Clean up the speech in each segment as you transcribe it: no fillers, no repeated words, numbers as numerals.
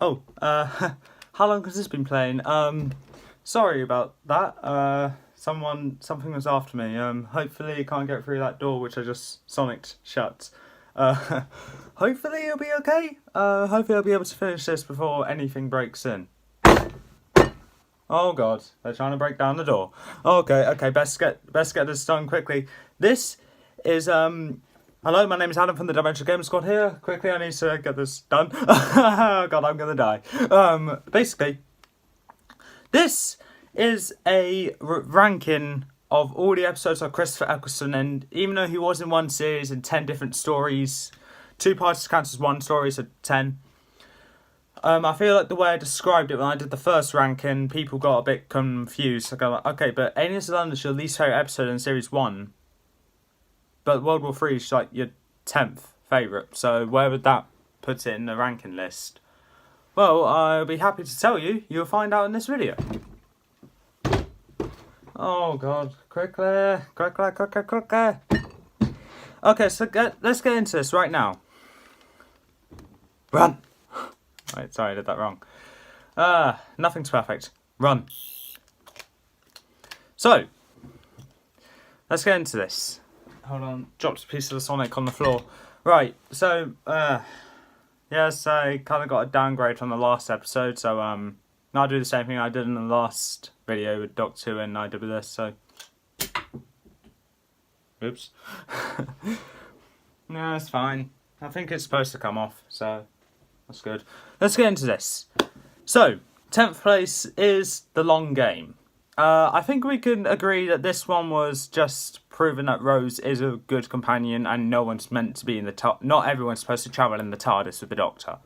Oh, how long has this been playing? Sorry about that. Something was after me. Hopefully you can't get through that door, which I just sonicked shut. Uh, hopefully it'll be okay. Hopefully I'll be able to finish this before anything breaks in. Oh God, they're trying to break down the door. Okay, best get this done quickly. This is Hello, my name is Adam from the Dimensional Gamer Squad here. Quickly, I need to get this done. Oh God, I'm gonna die. Basically, this is a ranking of all the episodes of Christopher Eccleston, and even though he was in one series in 10 different stories, 2 parts counts as one story, so 10. I feel like the way I described it when I did the first ranking, people got a bit confused. I go like, okay, but Aliens of London is your least favourite episode in Series 1. But World War 3 is like your 10th favourite. So where would that put it in the ranking list? Well, I'll be happy to tell you. You'll find out in this video. Oh God, quickly. Okay, so let's get into this right now. Run! Right, sorry, I did that wrong. Nothing's perfect. Run. So, let's get into this. Hold on, dropped a piece of the Sonic on the floor. Right, so, yes, I kind of got a downgrade from the last episode, so, I'll do the same thing I did in the last video with Doctor Who, and I did with this, so. Oops. No, it's fine. I think it's supposed to come off, so. That's good. Let's get into this. So, 10th place is The Long Game. I think we can agree that this one was just proving that Rose is a good companion and no one's meant to be in the not everyone's supposed to travel in the TARDIS with the Doctor.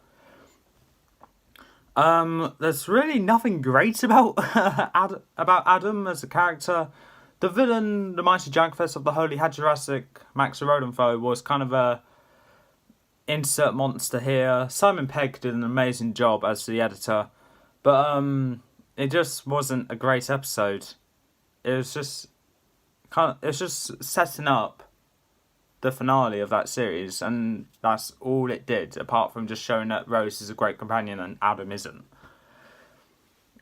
There's really nothing great about Adam as a character. The villain, the mighty Jagfest of the Holy Hadrastic, Max Rodentho, was kind of a insert monster here. Simon Pegg did an amazing job as the editor, but it just wasn't a great episode. It was just setting up the finale of that series, and that's all it did, apart from just showing that Rose is a great companion and Adam isn't.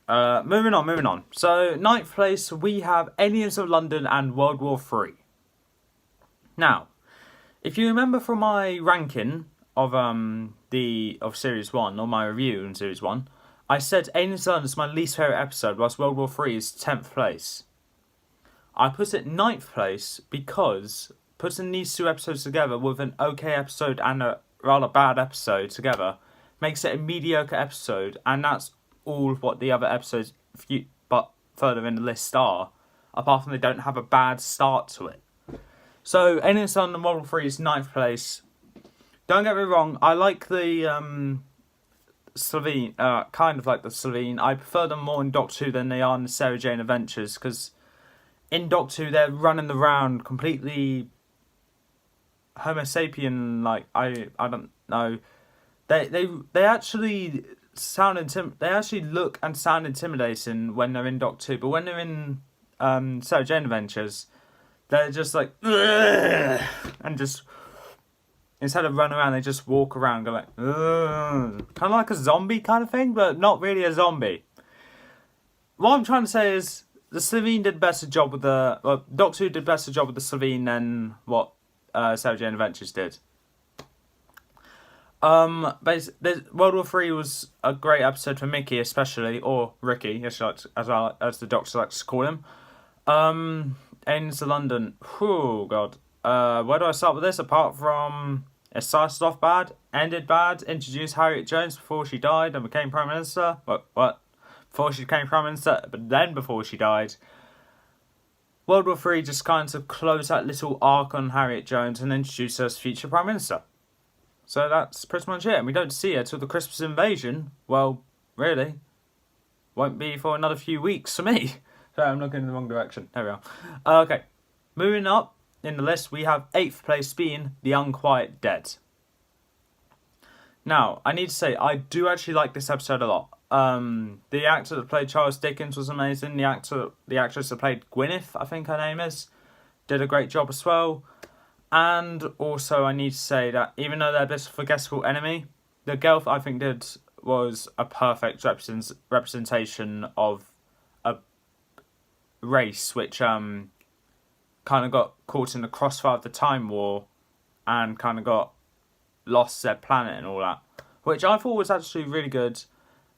Moving on. So, 9th place, we have Aliens of London and World War 3. Now, if you remember from my ranking of Series 1, or my review in Series 1, I said Aliens of London is my least favourite episode, whilst World War 3 is 10th place. I put it 9th place because putting these 2 episodes together with an okay episode and a rather bad episode together makes it a mediocre episode, and that's all what the other episodes but further in the list are, apart from they don't have a bad start to it. So, Aliens of London World War 3 is 9th place. Don't get me wrong, I like the Slovene, kind of like the Slovene. I prefer them more in Doctor Who than they are in the Sarah Jane Adventures, because in Doctor Who they're running around completely Homo sapien, like, I don't know. They actually they actually look and sound intimidating when they're in Doctor Who, but when they're in Sarah Jane Adventures, they're just like, ugh, and just, instead of running around, they just walk around, go like, ugh. Kind of like a zombie kind of thing, but not really a zombie. What I'm trying to say is, the Slovene did a better job with Doctor Who did a better job with the Slovene than what Sarah Jane Adventures did. World War 3 was a great episode for Mickey, especially, or Ricky, as well as the Doctor likes to call him. Aliens of London. Oh God. Where do I start with this? Apart from it started off bad, ended bad, introduced Harriet Jones before she died and became Prime Minister. What? Before she became Prime Minister, but then before she died. World War 3 just kind of closed that little arc on Harriet Jones and introduced her as future Prime Minister. So that's pretty much it. And we don't see her till the Christmas invasion. Well, really. Won't be for another few weeks for me. Sorry, I'm looking in the wrong direction. There we are. Okay. Moving up in the list, we have 8th place being The Unquiet Dead. Now, I need to say, I do actually like this episode a lot. The actor that played Charles Dickens was amazing. The actress that played Gwyneth, I think her name is, did a great job as well. And also, I need to say that even though they're a bit of a forgettable enemy, the girl I think did was a perfect representation of a race which kind of got caught in the crossfire of the Time War and kind of got lost their planet and all that, which I thought was actually really good.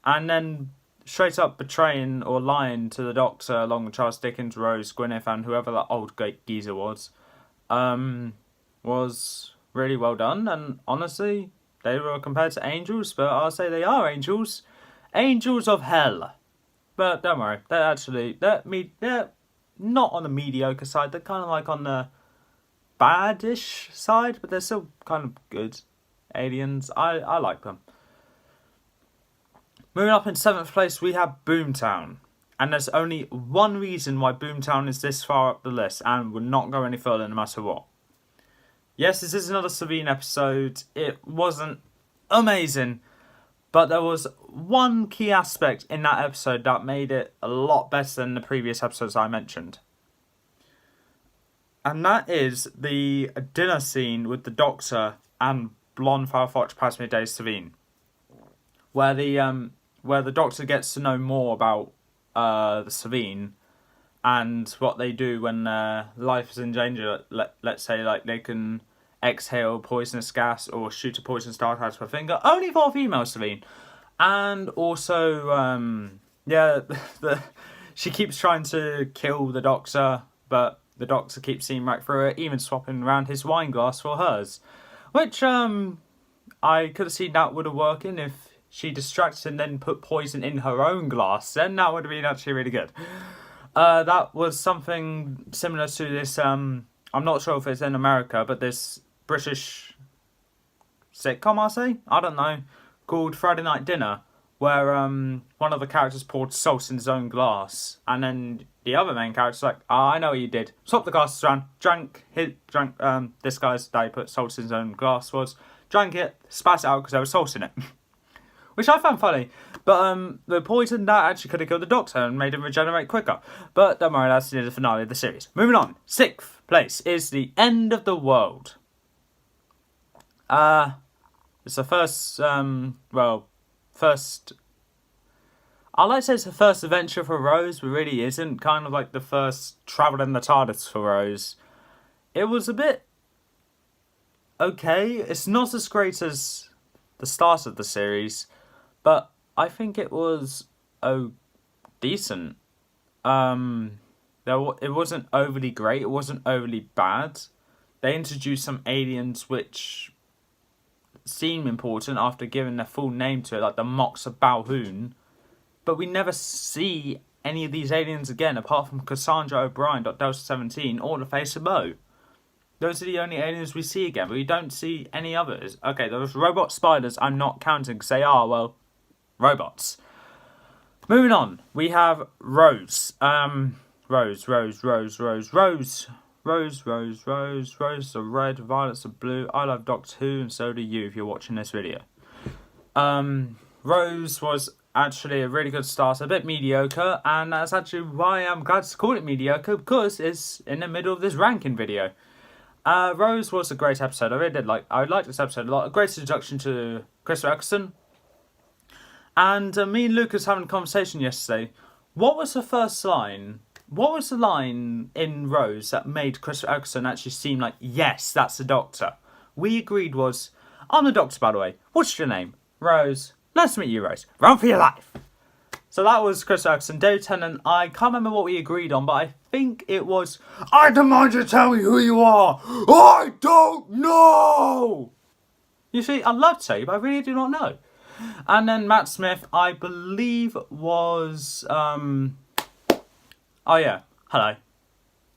And then straight up betraying or lying to the Doctor along with Charles Dickens, Rose, Gwyneth and whoever that old geezer was really well done. And honestly, they were compared to angels, but I'll say they are angels. Angels of hell. But don't worry, they're not on the mediocre side. They're kind of like on the badish side, but they're still kind of good aliens. I like them. Moving up in 7th place, we have Boomtown. And there's only one reason why Boomtown is this far up the list and will not go any further no matter what. Yes, this is another Sabine episode. It wasn't amazing, but there was one key aspect in that episode that made it a lot better than the previous episodes I mentioned. And that is the dinner scene with the Doctor and blonde Firefox Pasmere Day Sabine. Where the Doctor gets to know more about the Sabine and what they do when life is in danger. Let's say like they can exhale poisonous gas or shoot a poisonous dart out of her finger. Only for female Sabine. And also, she keeps trying to kill the Doctor, but the Doctor keeps seeing right through it, even swapping around his wine glass for hers. Which I could have seen that would have worked if she distracted and then put poison in her own glass. Then that would have been actually really good. That was something similar to this, I'm not sure if it's in America, but this British sitcom, I'll say? I don't know. Called Friday Night Dinner, where one of the characters poured salt in his own glass. And then the other main character's like, I know what you did. Swapped the glasses around, drank this guy's that he put salt in his own glass was, drank it, spat it out because there was salt in it. Which I found funny. But the poison, that actually could have killed the Doctor and made him regenerate quicker. But don't worry, that's near the finale of the series. Moving on. 6th place is The End of the World. It's the first, I'd like to say it's the first adventure for Rose, but really isn't. Kind of like the first travel in the TARDIS for Rose. It was a bit okay. It's not as great as the start of the series, but I think it was decent. It wasn't overly great. It wasn't overly bad. They introduced some aliens which seem important after giving their full name to it, like the Mox of Balhoun. But we never see any of these aliens again, apart from Cassandra O'Brien, Delta 17, or the Face of Mo. Those are the only aliens we see again, but we don't see any others. Okay, those robot spiders I'm not counting because they are, well, robots. Moving on, we have Rose. Rose, the red, violets the blue. I love Doctor Who, and so do you if you're watching this video. Rose was actually a really good start, a bit mediocre, and that's actually why I'm glad to call it mediocre, because it's in the middle of this ranking video. Rose was a great episode. I liked this episode a lot. A great introduction to Christopher Eccleston. And me and Lucas having a conversation yesterday. What was the first line? What was the line in Rose that made Christopher Eccleston actually seem like, yes, that's the Doctor? We agreed was, I'm the Doctor, by the way. What's your name? Rose. Nice to meet you, Rose. Run for your life. So that was Christopher Eccleston. David Tennant, I can't remember what we agreed on, but I think it was, I demand you to tell me who you are. I don't know. You see, I'd love to tell you, but I really do not know. And then Matt Smith, I believe, was, oh yeah, hello,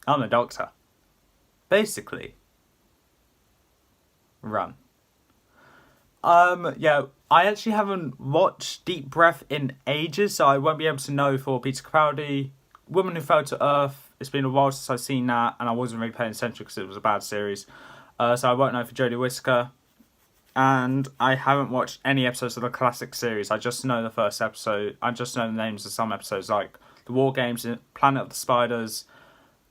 I'm the Doctor. Basically, run. Yeah, I actually haven't watched Deep Breath in ages, so I won't be able to know for Peter Capaldi. Woman Who Fell to Earth, it's been a while since I've seen that, and I wasn't really paying attention because it was a bad series. So I won't know for Jodie Whittaker. And I haven't watched any episodes of the classic series. I just know the first episode. I just know the names of some episodes, like The War Games, Planet of the Spiders,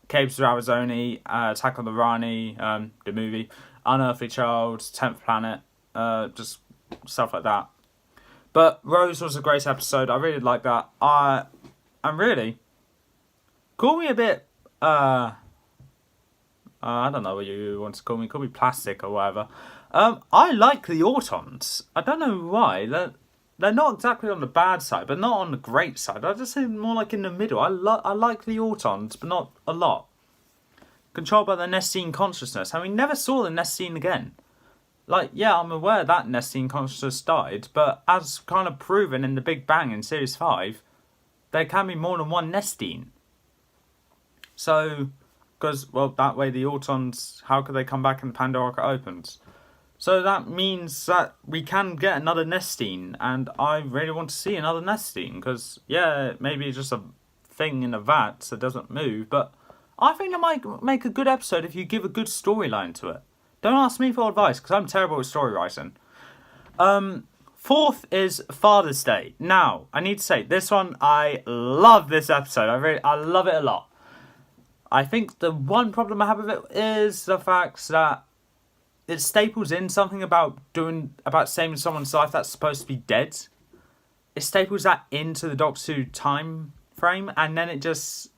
Caves of Arizona, Attack on the Rani, the movie, Unearthly Child, 10th Planet, just stuff like that. But Rose was a great episode. I really like that. And really, call me a bit, I don't know what you want to call me. Call me plastic or whatever. I like the Autons. I don't know why. They're not exactly on the bad side, but not on the great side. I just say more like in the middle. I like the Autons, but not a lot. Controlled by the Nestine consciousness. And we never saw the Nestine again. Like, yeah, I'm aware that Nestine consciousness died, but as kind of proven in the Big Bang in Series 5, there can be more than one Nestine. So, because, well, that way the Autons, how could they come back and the Pandora opens? So that means that we can get another Nestine, and I really want to see another Nestine, because, yeah, maybe it's just a thing in a vat that doesn't move, but I think it might make a good episode if you give a good storyline to it. Don't ask me for advice, because I'm terrible at story writing. Fourth is Father's Day. Now, I need to say, this one, I love this episode. I love it a lot. I think the one problem I have with it is the fact that it staples in something about saving someone's life that's supposed to be dead. It staples that into the Doctor Who time frame, and then it just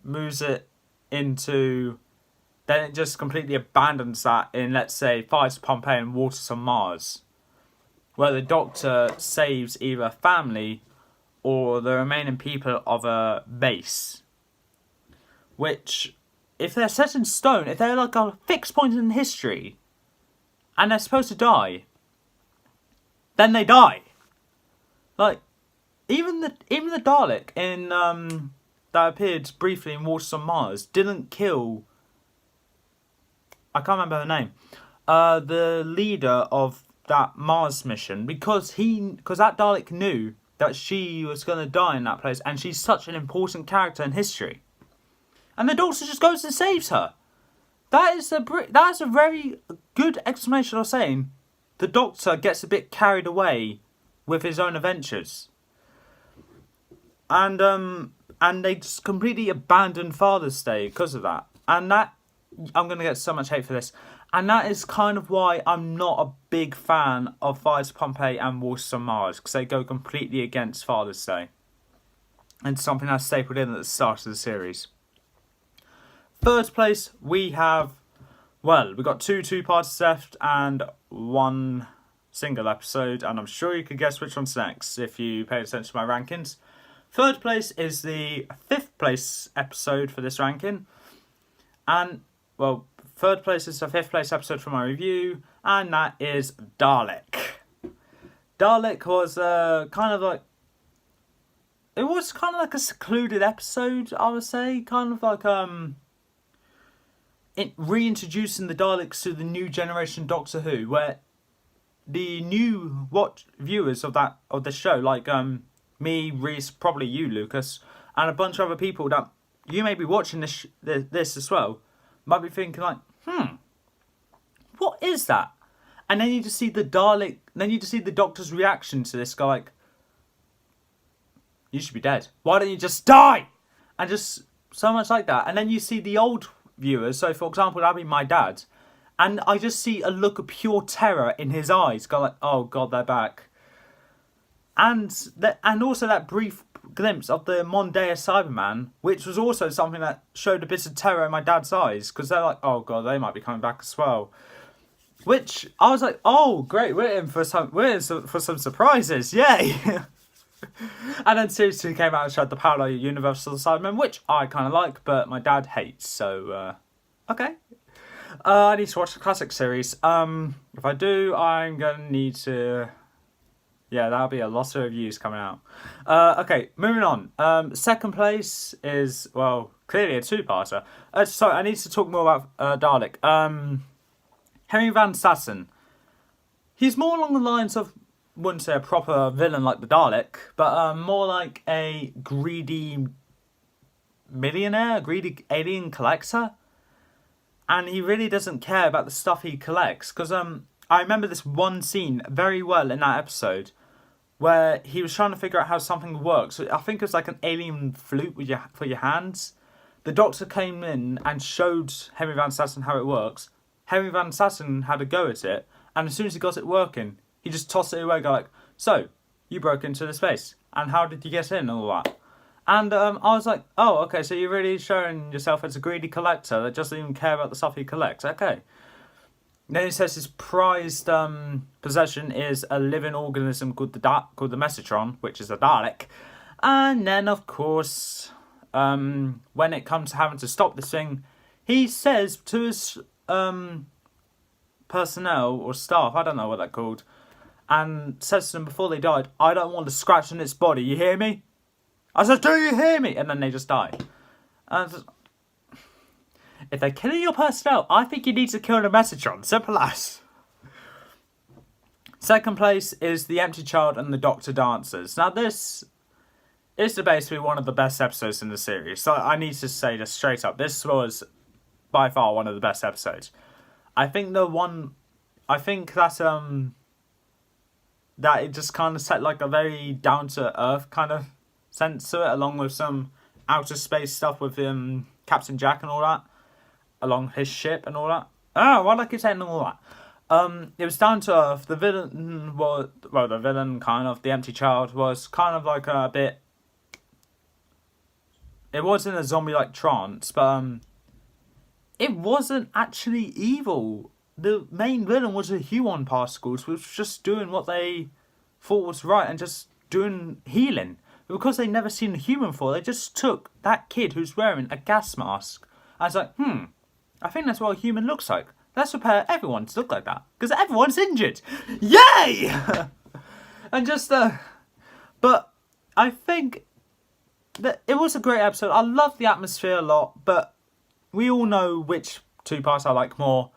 moves it into... Then it just completely abandons that in, let's say, Fires of Pompeii and Waters on Mars, where the Doctor saves either a family or the remaining people of a base. Which, if they're set in stone, if they're like a fixed point in history, and they're supposed to die, then they die. Like, even the Dalek in that appeared briefly in Waters on Mars didn't kill... I can't remember her name. The leader of that Mars mission, because that Dalek knew that she was going to die in that place, and she's such an important character in history. And the Doctor just goes and saves her. That is a very good explanation of saying the Doctor gets a bit carried away with his own adventures. And they just completely abandon Father's Day because of that. And that, I'm going to get so much hate for this. And that is kind of why I'm not a big fan of Fires of Pompeii and Waters on Mars, because they go completely against Father's Day. And something that's stapled in at the start of the series. Third place, we have... Well, we've got two parts left and one single episode. And I'm sure you could guess which one's next if you pay attention to my rankings. Third place is the 5th place episode for this ranking. And... Well, third place is the 5th place episode for my review, and that is Dalek. Dalek was kind of like... It was kind of like a secluded episode, I would say. Kind of like reintroducing the Daleks to the new generation Doctor Who, where the new viewers of the show, like me, Reese, probably you, Lucas, and a bunch of other people that you may be watching this as well, might be thinking like, what is that? And then you just see the Dalek, then you just see the Doctor's reaction to this guy like, you should be dead. Why don't you just die? And just so much like that. And then you see the old viewers, so for example, that'd be my dad, and I just see a look of pure terror in his eyes, go like, oh God, they're back. And also that brief glimpse of the Monday Cyberman, which was also something that showed a bit of terror in my dad's eyes, because they're like, oh God, they might be coming back as well. Which I was like, oh great, we're in for some surprises, yay! And then Series 2 came out and showed the parallel universal Cybermen, which I kind of like, but my dad hates, so okay. I need to watch the classic series. If I do, I'm going to need to... Yeah, that'll be a lot of reviews coming out. Okay, moving on. Second place is, well, clearly a two-parter. Sorry, I need to talk more about Dalek. Henry Van Sassen. He's more along the lines of, wouldn't say a proper villain like the Dalek, but more like a greedy millionaire, a greedy alien collector. And he really doesn't care about the stuff he collects. Because I remember this one scene very well in that episode, where he was trying to figure out how something works. I think it was like an alien flute for your hands. The Doctor came in and showed Henry Van Sassen how it works. Henry Van Sassen had a go at it, and as soon as he got it working, he just tossed it away, go like, So, you broke into the space, and how did you get in and all that? And I was like, oh, okay, so you're really showing yourself as a greedy collector that doesn't even care about the stuff he collects. Okay. Then he says his prized possession is a living organism called the Mesotron, which is a Dalek. And then, of course, when it comes to having to stop this thing, he says to his personnel or staff, I don't know what they're called, and says to them before they died, I don't want to scratch on its body, you hear me? I said, do you hear me? And then they just die. And if they're killing your personnel, I think you need to kill the Mesotron. Simple as. Second place is The Empty Child and the Doctor Dancers. Now this is basically one of the best episodes in the series. So I need to say this straight up. This was by far one of the best episodes. I think that it just kind of set like a very down to earth kind of sense to it, along with some outer space stuff with Captain Jack and all that, along his ship and all that. Oh, why do I keep saying all that? It was down to earth. The villain was, the Empty Child was kind of like a bit. It was in a zombie-like trance, but it wasn't actually evil. The main villain was the Huon particles, which was just doing what they thought was right and just doing healing. But because they'd never seen a human before, they just took that kid who's wearing a gas mask. I was like, I think that's what a human looks like. Let's prepare everyone to look like that. Because everyone's injured. Yay! And just, but I think that it was a great episode. I love the atmosphere a lot, but we all know which two parts I like more.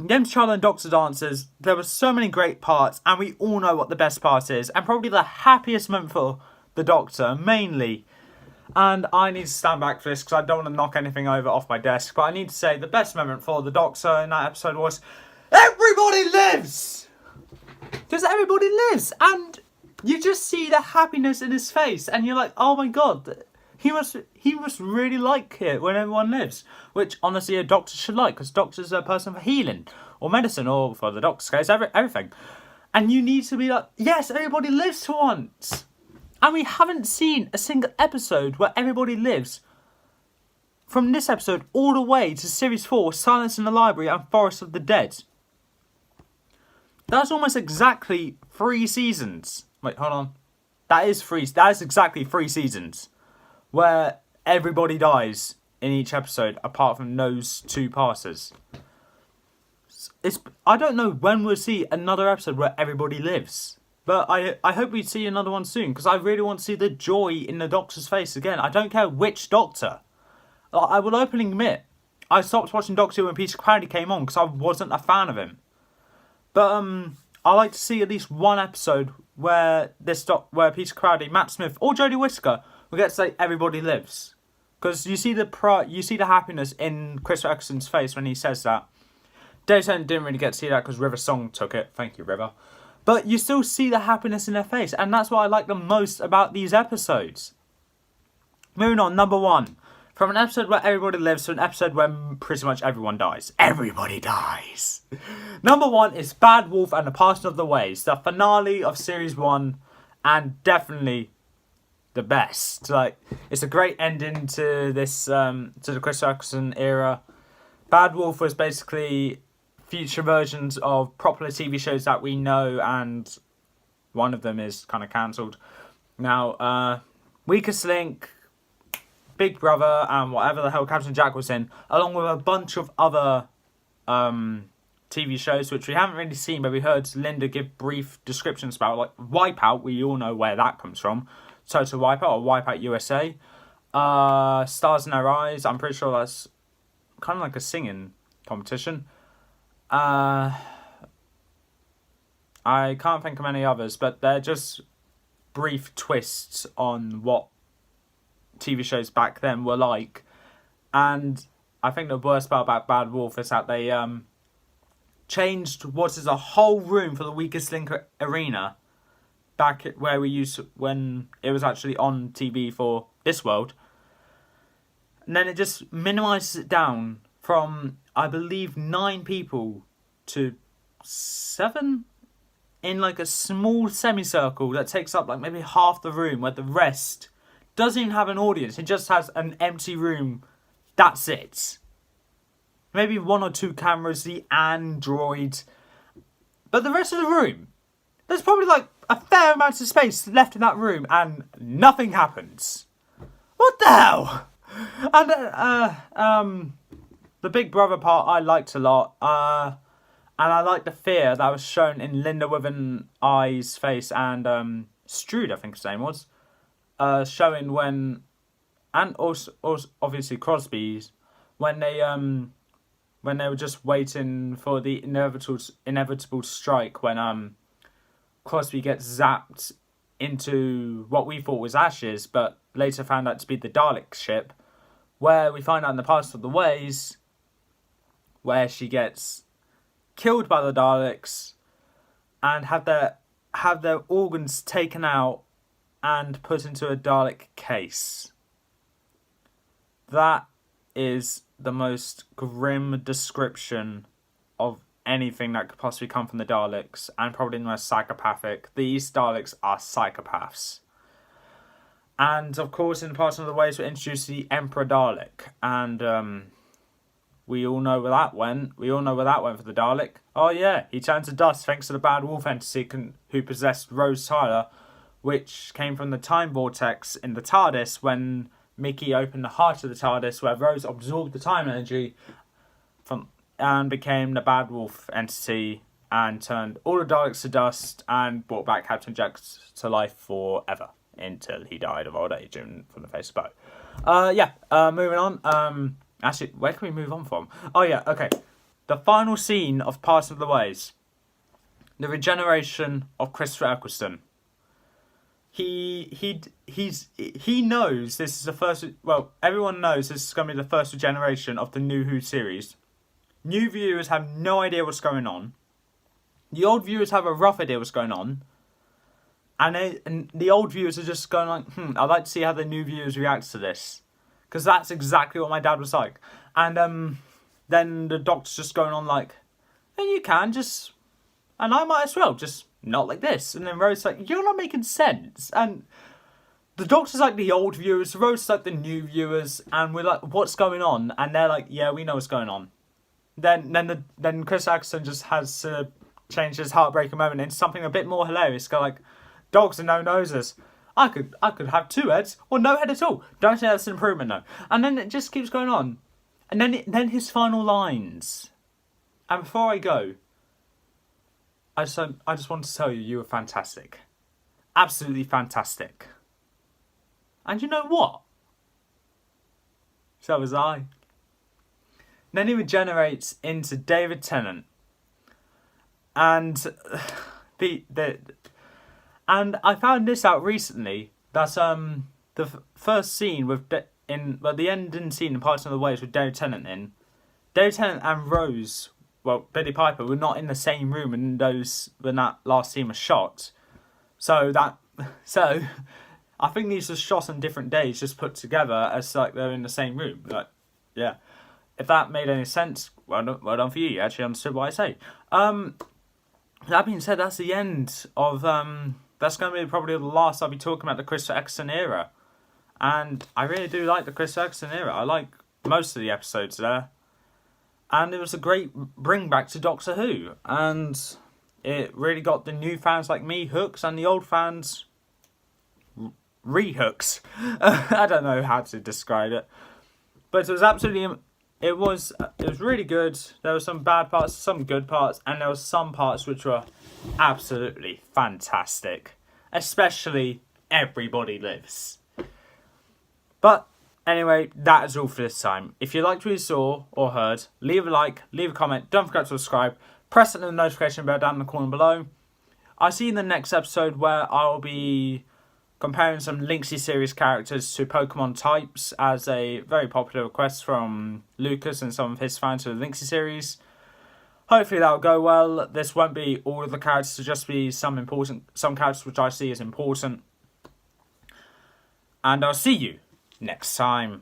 James Charlie and Doctor Dancers, there were so many great parts, and we all know what the best part is, and probably the happiest moment for the Doctor, mainly. And I need to stand back for this, because I don't want to knock anything over off my desk, but I need to say the best moment for the Doctor in that episode was, everybody lives! Because everybody lives, and you just see the happiness in his face, and you're like, oh my god, he must really like it when everyone lives. Which, honestly, a doctor should like, because doctor's a person for healing, or medicine, or, for the Doctor's case, everything. And you need to be like, yes, everybody lives for once. And we haven't seen a single episode where everybody lives. From this episode all the way to Series 4, Silence in the Library and Forest of the Dead. That's almost exactly 3 seasons. Wait, hold on. That is exactly 3 seasons where everybody dies in each episode, apart from those 2 passes. I don't know when we'll see another episode where everybody lives. But I hope we see another one soon, because I really want to see the joy in the Doctor's face again. I don't care which Doctor. I will openly admit, I stopped watching Doctor Who when Peter Capaldi came on, because I wasn't a fan of him. But I like to see at least one episode where where Peter Capaldi, Matt Smith, or Jodie Whittaker will get to say everybody lives, because you see the happiness in Christopher Eccleston's face when he says that. Daytime didn't really get to see that because River Song took it. Thank you, River. But you still see the happiness in their face, and that's what I like the most about these episodes. Moving on, number 1. From an episode where everybody lives to an episode where pretty much everyone dies. Everybody dies. Number 1 is Bad Wolf and the Passing of the Ways, the finale of Series 1, and definitely the best. Like, it's a great ending to this, to the Chris Eccleston era. Bad Wolf was basically future versions of popular TV shows that we know, and one of them is kind of cancelled. Now, Weakest Link, Big Brother, and whatever the hell Captain Jack was in, along with a bunch of other TV shows which we haven't really seen, but we heard Linda give brief descriptions about, like Wipeout. We all know where that comes from. Total Wipeout or Wipeout USA. Stars in Their Eyes. I'm pretty sure that's kind of like a singing competition. I can't think of any others, but they're just brief twists on what TV shows back then were like. And I think the worst part about Bad Wolf is that they changed what is a whole room for the Weakest Link arena back where we used when it was actually on TV for this world. And then it just minimises it down from, I believe, 9 people to 7? in like a small semicircle that takes up like maybe half the room, where the rest doesn't even have an audience. It just has an empty room. That's it. Maybe 1 or 2 cameras, the android. But the rest of the room, there's probably like a fair amount of space left in that room and nothing happens. What the hell? And the Big Brother part I liked a lot. And I liked the fear that was shown in Linda with an eye's face and Strood, I think his name was. Showing when, and also obviously Crosby's, when they were just waiting for the inevitable strike, when Crosby gets zapped into what we thought was ashes, but later found out to be the Dalek ship, where we find out in the past of the ways, where she gets killed by the Daleks and have their organs taken out and put into a Dalek case. That is the most grim description of anything that could possibly come from the Daleks, and probably the most psychopathic. These Daleks are psychopaths. And of course, in the past of the ways, we introduced the Emperor Dalek, and we all know where that went. We all know where that went for the Dalek. Oh yeah, he turned to dust thanks to the bad wolf entity who possessed Rose Tyler, which came from the time vortex in the TARDIS when Mickey opened the heart of the TARDIS, where Rose absorbed the time energy and became the bad wolf entity and turned all the Daleks to dust and brought back Captain Jack to life forever until he died of old age and from the face of Poe. Moving on. Actually, where can we move on from? Oh yeah, okay. The final scene of Part of the Ways. The regeneration of Christopher Eccleston. He knows this is the first. Well, everyone knows this is going to be the first regeneration of the New Who series. New viewers have no idea what's going on. The old viewers have a rough idea what's going on, and the old viewers are just going like, I'd like to see how the new viewers react to this, because that's exactly what my dad was like. And then the Doctor's just going on like, and you can just, and I might as well just. Not like this. And then Rose's like, you're not making sense. And the Doctor's like the old viewers, Rose's like the new viewers, and we're like, what's going on? And they're like, yeah, we know what's going on. Then Chris Eccleston just has to change his heartbreaking moment into something a bit more hilarious. Go like, dogs and no noses. I could have 2 heads or no head at all. Don't think that's an improvement though. And then it just keeps going on. And then his final lines. And before I go, I just want to tell you, you were fantastic. Absolutely fantastic. And you know what? So was I. Then he regenerates into David Tennant. And and I found this out recently. That the first scene the ending scene in Parts of the Ways with David Tennant in. David Tennant and Rose, well, Billy Piper, were not in the same room when that last scene was shot. So I think these were shot on different days, just put together as like they're in the same room. Like, yeah. If that made any sense, well done for you. You actually understood what I say. That being said, that's the end of that's going to be probably the last I'll be talking about the Christopher Eccleston era. And I really do like the Christopher Eccleston era. I like most of the episodes there. And it was a great bring back to Doctor Who. And it really got the new fans like me hooks and the old fans re-hooks. I don't know how to describe it. But it was absolutely... It was really good. There were some bad parts, some good parts, and there were some parts which were absolutely fantastic. Especially Everybody Lives. But anyway, that is all for this time. If you liked what you saw or heard, leave a like, leave a comment, don't forget to subscribe, press the notification bell down in the corner below. I'll see you in the next episode where I'll be comparing some Linksy series characters to Pokemon types as a very popular request from Lucas and some of his fans for the Linksy series. Hopefully that'll go well. This won't be all of the characters, it'll just be some characters which I see as important. And I'll see you next time.